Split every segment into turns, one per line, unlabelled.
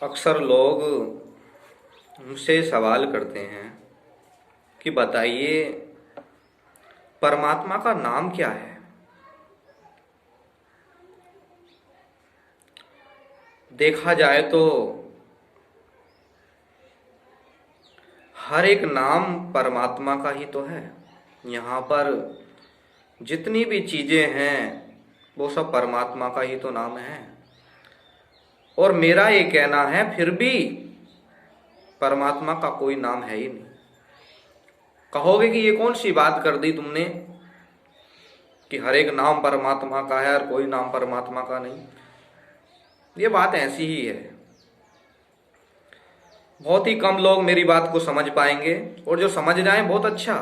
अक्सर लोग मुझसे सवाल करते हैं कि बताइए परमात्मा का नाम क्या है। देखा जाए तो हर एक नाम परमात्मा का ही तो है। यहाँ पर जितनी भी चीजें हैं वो सब परमात्मा का ही तो नाम है। और मेरा ये कहना है फिर भी परमात्मा का कोई नाम है ही नहीं। कहोगे कि ये कौन सी बात कर दी तुमने कि हर एक नाम परमात्मा का है और कोई नाम परमात्मा का नहीं। ये बात ऐसी ही है। बहुत ही कम लोग मेरी बात को समझ पाएंगे और जो समझ जाएं बहुत अच्छा,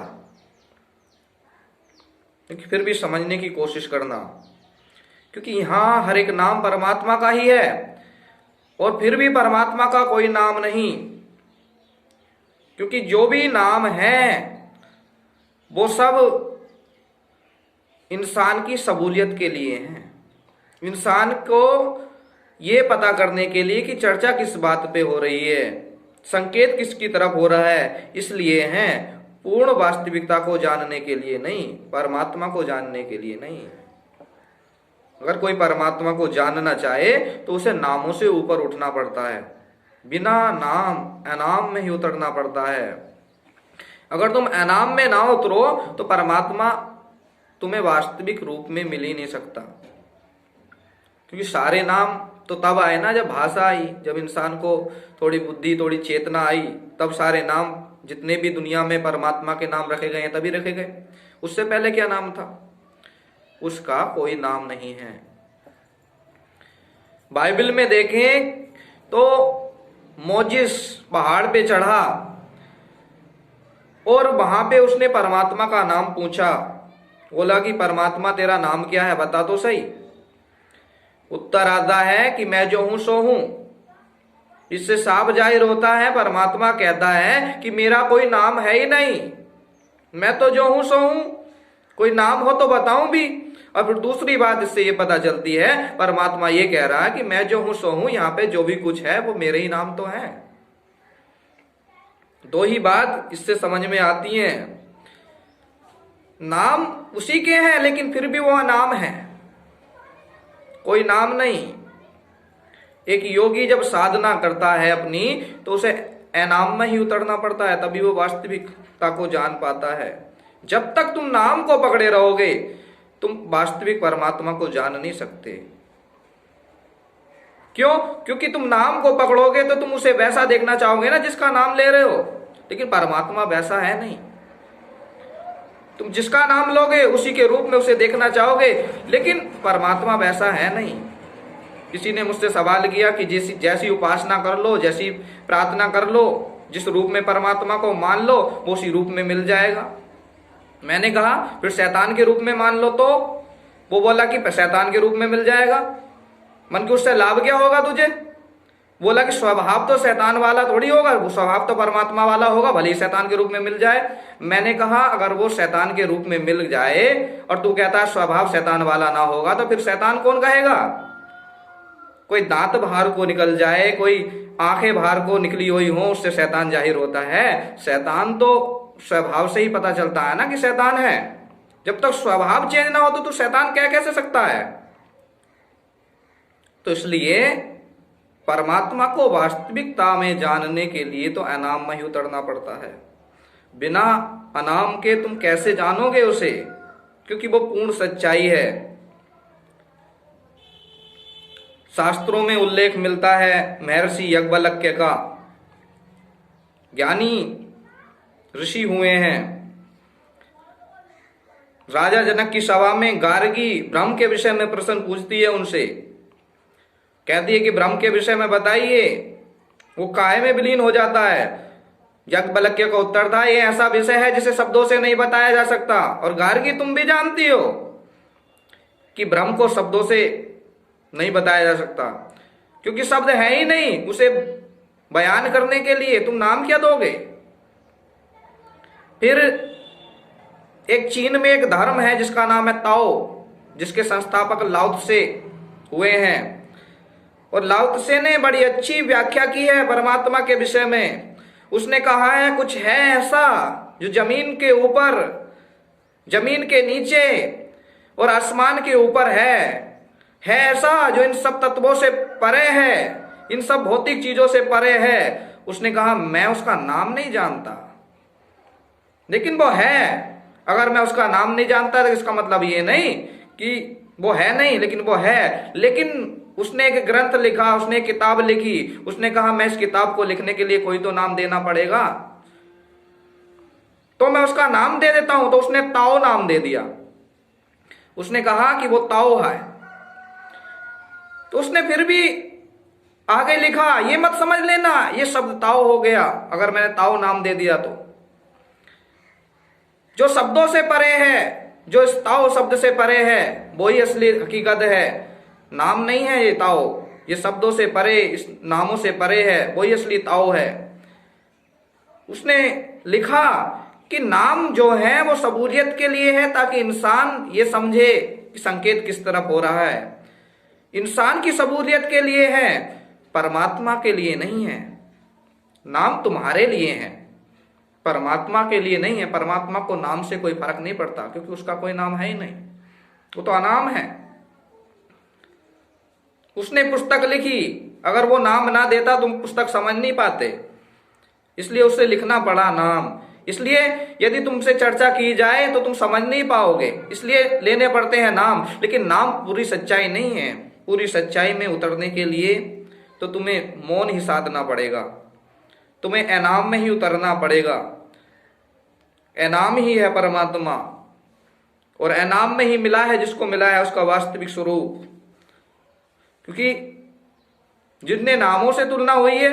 लेकिन फिर भी समझने की कोशिश करना, क्योंकि यहां हर एक नाम परमात्मा का ही है और फिर भी परमात्मा का कोई नाम नहीं। क्योंकि जो भी नाम है वो सब इंसान की सहूलियत के लिए हैं, इंसान को ये पता करने के लिए कि चर्चा किस बात पे हो रही है, संकेत किसकी तरफ हो रहा है, इसलिए हैं। पूर्ण वास्तविकता को जानने के लिए नहीं, परमात्मा को जानने के लिए नहीं। अगर कोई परमात्मा को जानना चाहे तो उसे नामों से ऊपर उठना पड़ता है, बिना नाम अनाम में ही उतरना पड़ता है। अगर तुम अनाम में ना उतरो तो परमात्मा तुम्हें वास्तविक रूप में मिल ही नहीं सकता। क्योंकि सारे नाम तो तब आए ना जब भाषा आई, जब इंसान को थोड़ी बुद्धि थोड़ी चेतना आई, तब सारे नाम जितने भी दुनिया में परमात्मा के नाम रखे गए हैं तभी रखे गए। उससे पहले क्या नाम था? उसका कोई नाम नहीं है। बाइबल में देखें तो मोजिस पहाड़ पे चढ़ा और वहां पे उसने परमात्मा का नाम पूछा। बोला कि परमात्मा तेरा नाम क्या है, बता तो सही। उत्तर आता है कि मैं जो हूं सो हूं। इससे साफ जाहिर होता है परमात्मा कहता है कि मेरा कोई नाम है ही नहीं, मैं तो जो हूं सो हूं, कोई नाम हो तो बताऊं भी। और फिर दूसरी बात इससे ये पता चलती है, परमात्मा ये कह रहा है कि मैं जो हूं सो हूं, यहां पे जो भी कुछ है वो मेरे ही नाम तो है। दो ही बात इससे समझ में आती है। नाम उसी के हैं लेकिन फिर भी वह नाम है, कोई नाम नहीं। एक योगी जब साधना करता है अपनी तो उसे अनाम में ही उतरना पड़ता है, तभी वो वास्तविकता को जान पाता है। जब तक तुम नाम को पकड़े रहोगे तुम वास्तविक परमात्मा को जान नहीं सकते। क्यों? क्योंकि तुम नाम को पकड़ोगे तो तुम उसे वैसा देखना चाहोगे ना जिसका नाम ले रहे हो, लेकिन परमात्मा वैसा है नहीं। तुम जिसका नाम लोगे उसी के रूप में उसे देखना चाहोगे, लेकिन परमात्मा वैसा है नहीं। किसी ने मुझसे सवाल किया कि जैसी उपासना कर लो, जैसी प्रार्थना कर लो, जिस रूप में परमात्मा को मान लो वो उसी रूप में मिल जाएगा। मैंने कहा फिर शैतान के रूप में मान लो तो? वो बोला कि शैतान के रूप में मिल जाएगा। मन के उससे लाभ क्या होगा तुझे? बोला कि स्वभाव तो शैतान वाला थोड़ी होगा, वो स्वभाव तो परमात्मा वाला होगा, भले ही शैतान के रूप में मिल जाए। मैंने कहा अगर वो शैतान के रूप में मिल जाए और तू कहता है स्वभाव शैतान वाला ना होगा, तो फिर शैतान कौन कहेगा? कोई दांत बाहर को निकल जाए, कोई आंखें बाहर को निकली हुई हो, उससे शैतान जाहिर होता है? शैतान तो स्वभाव से ही पता चलता है ना कि शैतान है। जब तक स्वभाव चेंज ना हो तो तू शैतान कह कैसे सकता है? तो इसलिए परमात्मा को वास्तविकता में जानने के लिए तो अनाम में ही उतरना पड़ता है। बिना अनाम के तुम कैसे जानोगे उसे? क्योंकि वो पूर्ण सच्चाई है। शास्त्रों में उल्लेख मिलता है महर्षि याज्ञवल्क्य का, ज्ञानी ऋषि हुए हैं। राजा जनक की सभा में गार्गी ब्रह्म के विषय में प्रश्न पूछती है उनसे, कहती है कि ब्रह्म के विषय में बताइए। वो काहे में विलीन हो जाता है। याज्ञवल्क्य का उत्तर था, ये ऐसा विषय है जिसे शब्दों से नहीं बताया जा सकता। और गार्गी तुम भी जानती हो कि ब्रह्म को शब्दों से नहीं बताया जा सकता, क्योंकि शब्द है ही नहीं उसे बयान करने के लिए। तुम नाम क्या दोगे? फिर एक चीन में एक धर्म है जिसका नाम है ताओ, जिसके संस्थापक लाओ त्से हुए हैं। और लाओ त्से ने बड़ी अच्छी व्याख्या की है परमात्मा के विषय में। उसने कहा है कुछ है ऐसा जो जमीन के ऊपर, जमीन के नीचे और आसमान के ऊपर है ऐसा जो इन सब तत्वों से परे है, इन सब भौतिक चीजों से परे है। उसने कहा मैं उसका नाम नहीं जानता, लेकिन वो है। अगर मैं उसका नाम नहीं जानता तो इसका मतलब ये नहीं कि वो है नहीं, लेकिन वो है। लेकिन उसने एक ग्रंथ लिखा, उसने एक किताब लिखी, उसने कहा मैं इस किताब को लिखने के लिए कोई तो नाम देना पड़ेगा, तो मैं उसका नाम दे देता हूं। तो उसने ताओ नाम दे दिया। उसने कहा कि वो ताओ है। तो उसने फिर भी आगे लिखा, ये मत समझ लेना ये शब्द ताओ हो गया अगर मैंने ताओ नाम दे दिया तो। जो शब्दों से परे है, जो इस ताओ शब्द से परे है, वो ही असली हकीकत है। नाम नहीं है ये ताओ, ये शब्दों से परे, इस नामों से परे है, वही असली ताओ है। उसने लिखा कि नाम जो है वो सबूरियत के लिए है, ताकि इंसान ये समझे कि संकेत किस तरफ हो रहा है। इंसान की सबूरियत के लिए है, परमात्मा के लिए नहीं है। नाम तुम्हारे लिए है, परमात्मा के लिए नहीं है। परमात्मा को नाम से कोई फर्क नहीं पड़ता, क्योंकि उसका कोई नाम है ही नहीं, वो तो अनाम है। उसने पुस्तक लिखी, अगर वो नाम ना देता तुम पुस्तक समझ नहीं पाते, इसलिए उसे लिखना पड़ा नाम। इसलिए यदि तुमसे चर्चा की जाए तो तुम समझ नहीं पाओगे, इसलिए लेने पड़ते हैं नाम। लेकिन नाम पूरी सच्चाई नहीं है। पूरी सच्चाई में उतरने के लिए तो तुम्हें मौन ही साधना पड़ेगा, तुम्हें एनाम में ही उतरना पड़ेगा। एनाम ही है परमात्मा, और एनाम में ही मिला है जिसको मिला है उसका वास्तविक स्वरूप। क्योंकि जितने नामों से तुलना हुई है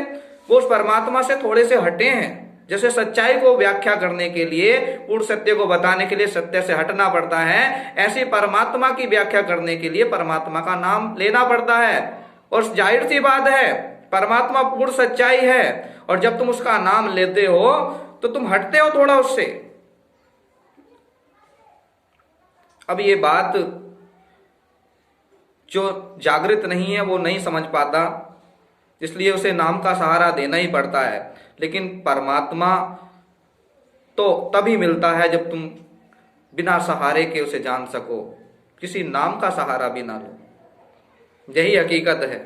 वो उस परमात्मा से थोड़े से हटे हैं। जैसे सच्चाई को व्याख्या करने के लिए, पूर्ण सत्य को बताने के लिए सत्य से हटना पड़ता है, ऐसी परमात्मा की व्याख्या करने के लिए परमात्मा का नाम लेना पड़ता है। और जाहिर सी बात है, परमात्मा पूर्ण सच्चाई है, और जब तुम उसका नाम लेते हो तो तुम हटते हो थोड़ा उससे। अब ये बात जो जागृत नहीं है वो नहीं समझ पाता, इसलिए उसे नाम का सहारा देना ही पड़ता है। लेकिन परमात्मा तो तभी मिलता है जब तुम बिना सहारे के उसे जान सको, किसी नाम का सहारा भी ना लो। यही हकीकत है।